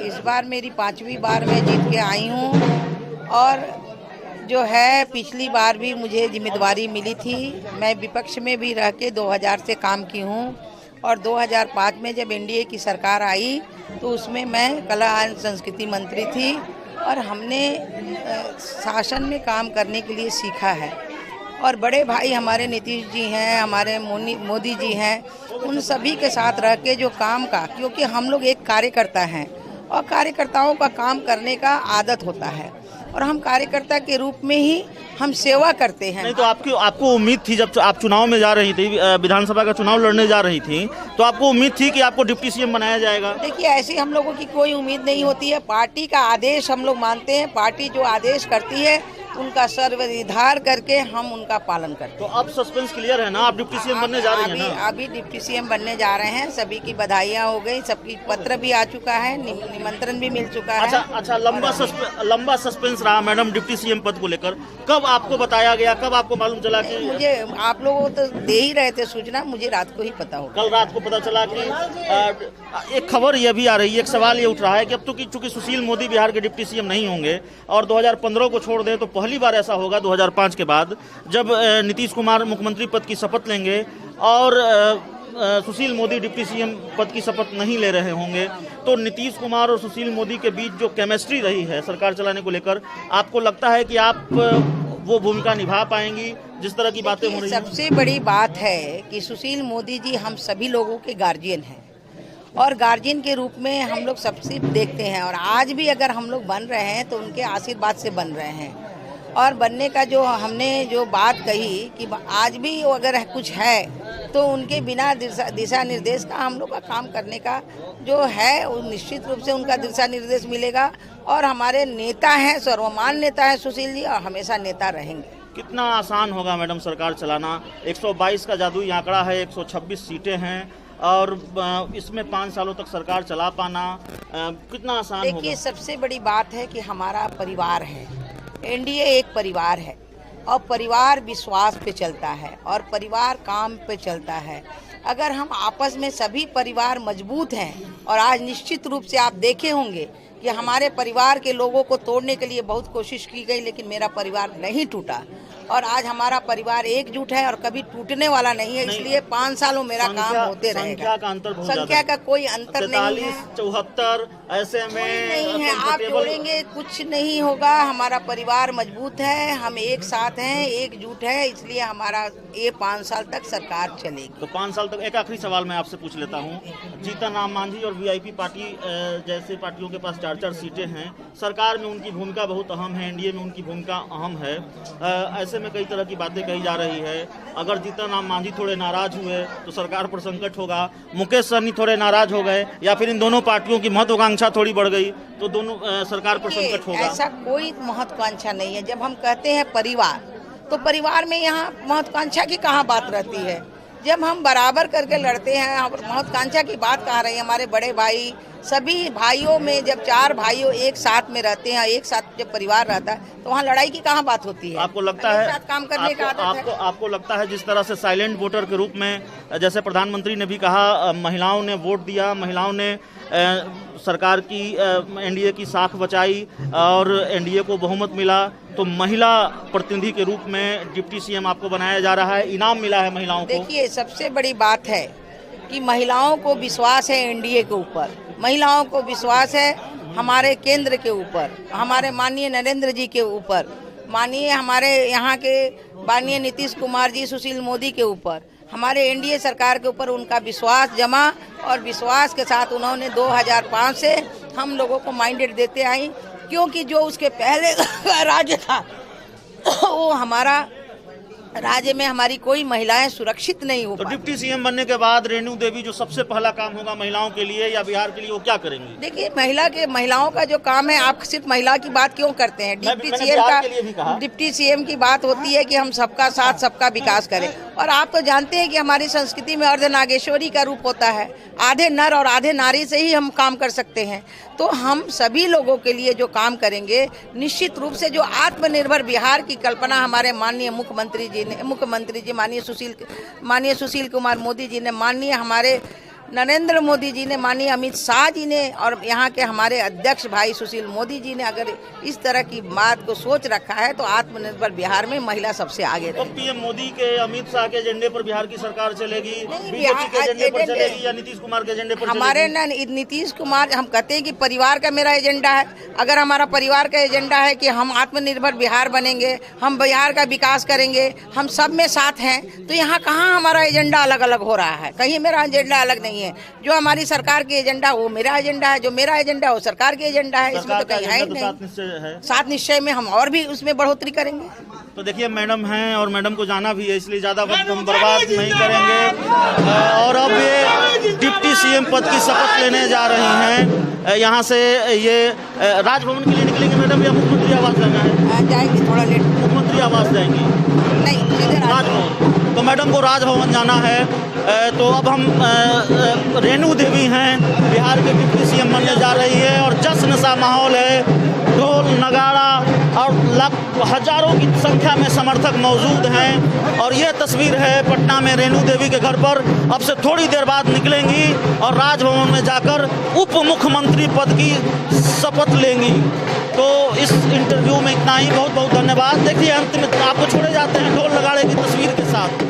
इस बार मेरी 5वीं बार मैं जीत के आई हूँ और जो है पिछली बार भी मुझे जिम्मेदारी मिली थी। मैं विपक्ष में भी रह के 2000 से काम की हूँ और 2005 में जब एनडीए की सरकार आई तो उसमें मैं कला एवं संस्कृति मंत्री थी और हमने शासन में काम करने के लिए सीखा है। और बड़े भाई हमारे नीतीश जी हैं, हमारे मोदी जी हैं, उन सभी के साथ रह के जो काम का, क्योंकि हम लोग एक कार्यकर्ता हैं और कार्यकर्ताओं का काम करने का आदत होता है और हम कार्यकर्ता के रूप में ही हम सेवा करते हैं। नहीं तो आपको उम्मीद थी जब आप चुनाव में जा रही थी, विधानसभा का चुनाव लड़ने जा रही थी, तो आपको उम्मीद थी कि आपको डिप्टी सीएम बनाया जाएगा? देखिए, ऐसी हम लोगों की कोई उम्मीद नहीं होती है। पार्टी का आदेश हम लोग मानते हैं। पार्टी जो आदेश करती है उनका सर्वनिधार करके हम उनका पालन करते हैं। तो अब सस्पेंस क्लियर है ना, आप डिप्टी सीएम बनने जा रही हैं ना? अभी डिप्टी सीएम बनने जा रहे हैं। सभी की बधाइयाँ हो गई, सबकी पत्र भी आ चुका है, निमंत्रण भी मिल चुका है। अच्छा, लंबा सस्पेंस रहा मैडम डिप्टी सीएम पद को लेकर। कब आपको बताया गया, कब आपको मालूम चला कि? मुझे आप लोग तो दे ही रहे थे सूचना, मुझे रात को ही पता हो। कल रात को पता चला कि एक खबर ये भी आ रही है, एक सवाल ये उठ रहा है कि अब तो चूंकि सुशील मोदी बिहार के डिप्टी सीएम नहीं होंगे और 2015 को छोड़ दें तो पहली बार ऐसा होगा 2005 के बाद जब नीतीश कुमार मुख्यमंत्री पद की शपथ लेंगे और सुशील मोदी डिप्टी सीएम पद की शपथ नहीं ले रहे होंगे, तो नीतीश कुमार और सुशील मोदी के बीच जो केमिस्ट्री रही है सरकार चलाने को लेकर, आपको लगता है कि आप वो भूमिका निभा पाएंगी जिस तरह की बातें हो रही हैं? सबसे बड़ी बात है कि सुशील मोदी जी हम सभी लोगों के गार्जियन हैं और गार्जियन के रूप में हम लोग सबसे देखते हैं और आज भी अगर हम लोग बन रहे हैं तो उनके आशीर्वाद से बन रहे हैं। और बनने का जो हमने जो बात कही कि आज भी अगर कुछ है तो उनके बिना दिशा निर्देश का हम लोग का काम करने का जो है वो निश्चित रूप से उनका दिशा निर्देश मिलेगा। और हमारे नेता हैं, सर्वमान्य नेता हैं सुशील जी और हमेशा नेता रहेंगे। कितना आसान होगा मैडम सरकार चलाना? 122 का जादुई आंकड़ा है, 126 सीटें हैं और इसमें 5 सालों तक सरकार चला पाना कितना आसान होगा? देखिए, सबसे बड़ी बात है कि हमारा परिवार है, एनडीए एक परिवार है और परिवार विश्वास पे चलता है और परिवार काम पे चलता है। अगर हम आपस में सभी परिवार मजबूत हैं और आज निश्चित रूप से आप देखे होंगे कि हमारे परिवार के लोगों को तोड़ने के लिए बहुत कोशिश की गई लेकिन मेरा परिवार नहीं टूटा और आज हमारा परिवार एकजुट है और कभी टूटने वाला नहीं है। इसलिए 5 सालों मेरा काम होते रहेगा। संख्या का कोई अंतर नहीं है, 74 ऐसे में नहीं है। आप जोड़ेंगे कुछ नहीं होगा। हमारा परिवार मजबूत है, हम एक साथ हैं, एकजुट है, इसलिए हमारा ये 5 साल तक सरकार चलेगी। तो 5 साल तक। एक आखिरी सवाल मैं आपसे पूछ लेता हूँ, जीतन राम मांझी और वीआईपी पार्टी जैसे पार्टियों के पास 4-4 सीटें हैं, सरकार में उनकी भूमिका बहुत अहम है, एनडीए में उनकी भूमिका अहम है, ऐसे में कई तरह की बातें कही जा रही है। अगर जीतन राम मांझी थोड़े नाराज हुए तो सरकार पर संकट होगा, मुकेश सहनी थोड़े नाराज हो गए या फिर इन दोनों पार्टियों की महत्वाकांक्षा थोड़ी बढ़ गई तो दोनों सरकार पर संकट होगा? ऐसा कोई महत्वाकांक्षा नहीं है। जब हम कहते हैं परिवार तो परिवार में यहाँ महत्वाकांक्षा की कहाँ बात रहती है? जब हम बराबर करके लड़ते हैं, महत्वाकांक्षा की बात कहाँ रही? हमारे बड़े भाई, सभी भाइयों में जब 4 भाइयों एक साथ में रहते हैं, एक साथ जब परिवार रहता है तो वहाँ लड़ाई की कहाँ बात होती है? आपको लगता है काम करने का आपको लगता है जिस तरह से साइलेंट वोटर के रूप में, जैसे प्रधानमंत्री ने भी कहा, महिलाओं ने वोट दिया, महिलाओं ने सरकार की एनडीए की साख बचाई और एनडीए को बहुमत मिला, तो महिला प्रतिनिधि के रूप में डिप्टी सीएम आपको बनाया जा रहा है, इनाम मिला है महिलाओं को। देखिए, सबसे बड़ी बात है कि महिलाओं को विश्वास है एनडीए के ऊपर, महिलाओं को विश्वास है हमारे केंद्र के ऊपर, हमारे माननीय नरेंद्र जी के ऊपर, माननीय हमारे यहाँ के माननीय नीतीश कुमार जी, सुशील मोदी के ऊपर, हमारे एनडीए सरकार के ऊपर उनका विश्वास जमा और विश्वास के साथ उन्होंने 2005 से हम लोगों को माइंडेड देते आई, क्योंकि जो उसके पहले राज्य था वो हमारा राज्य में हमारी कोई महिलाएं सुरक्षित नहीं हो। तो डिप्टी सीएम बनने के बाद रेणु देवी जो सबसे पहला काम होगा महिलाओं के लिए या बिहार के लिए, वो क्या करेंगी? देखिए, महिलाओं का जो काम है, आप सिर्फ महिला की बात क्यों करते हैं? डिप्टी सीएम की बात होती है कि हम सबका साथ सबका विकास करें और आप तो जानते हैं कि हमारी संस्कृति में अर्धनागेश्वरी का रूप होता है, आधे नर और आधे नारी से ही हम काम कर सकते हैं। तो हम सभी लोगों के लिए जो काम करेंगे, निश्चित रूप से जो आत्मनिर्भर बिहार की कल्पना हमारे माननीय मुख्यमंत्री जी माननीय सुशील कुमार मोदी जी ने, माननीय हमारे नरेंद्र मोदी जी ने, माननीय अमित शाह जी ने और यहाँ के हमारे अध्यक्ष भाई सुशील मोदी जी ने अगर इस तरह की बात को सोच रखा है तो आत्मनिर्भर बिहार में महिला सबसे आगे तो रहेगी। पीएम मोदी के, अमित शाह के एजेंडे पर बिहार की सरकार चलेगी, नहीं, बीजेपी के एजेंडे पर एजेंडे- चलेगी या नीतीश कुमार के एजेंडे पर हमारे चलेगी? नीतीश कुमार, हम कहते हैं कि परिवार का मेरा एजेंडा है। अगर हमारा परिवार का एजेंडा है कि हम आत्मनिर्भर बिहार बनेंगे, हम बिहार का विकास करेंगे, हम सब में साथ हैं, तो यहाँ कहाँ हमारा एजेंडा अलग अलग हो रहा है? कहीं मेरा एजेंडा अलग नहीं है। जो हमारी सरकार की एजेंडा वो मेरा एजेंडा है, जो मेरा एजेंडा वो सरकार की एजेंडा है। इसमें तो कहीं है ही नहीं। सात निश्चय में हम और भी उसमें बढ़ोतरी करेंगे। तो देखिए मैडम हैं और मैडम को जाना भी है, इसलिए ज़्यादा वक्त हम बर्बाद नहीं करेंगे। और अब ये डिप्टी सीएम पद की शपथ लेने जा रही हैं। यहाँ से ये राजभवन के लिए निकलेंगे मैडम या मुख्यमंत्री आवास जाना है? जाएंगे थोड़ा लेट। मुख्यमंत्री आवास जाएंगी? नहीं, सीधे राजभवन। तो मैडम को राजभवन जाना है। तो अब हम रेणु देवी हैं, बिहार के डिप्टी सीएम बनने जा रही है और जश्न सा माहौल है। ढोल नगाड़ा और हजारों की संख्या में समर्थक मौजूद हैं और ये तस्वीर है पटना में रेणु देवी के घर पर। अब से थोड़ी देर बाद निकलेंगी और राजभवन में जाकर उप मुख्यमंत्री पद की शपथ लेंगी। तो इस इंटरव्यू में इतना ही। बहुत बहुत धन्यवाद। देखिए अंत में आपको छोड़े जाते हैं ढोल नगाड़े की तस्वीर के साथ।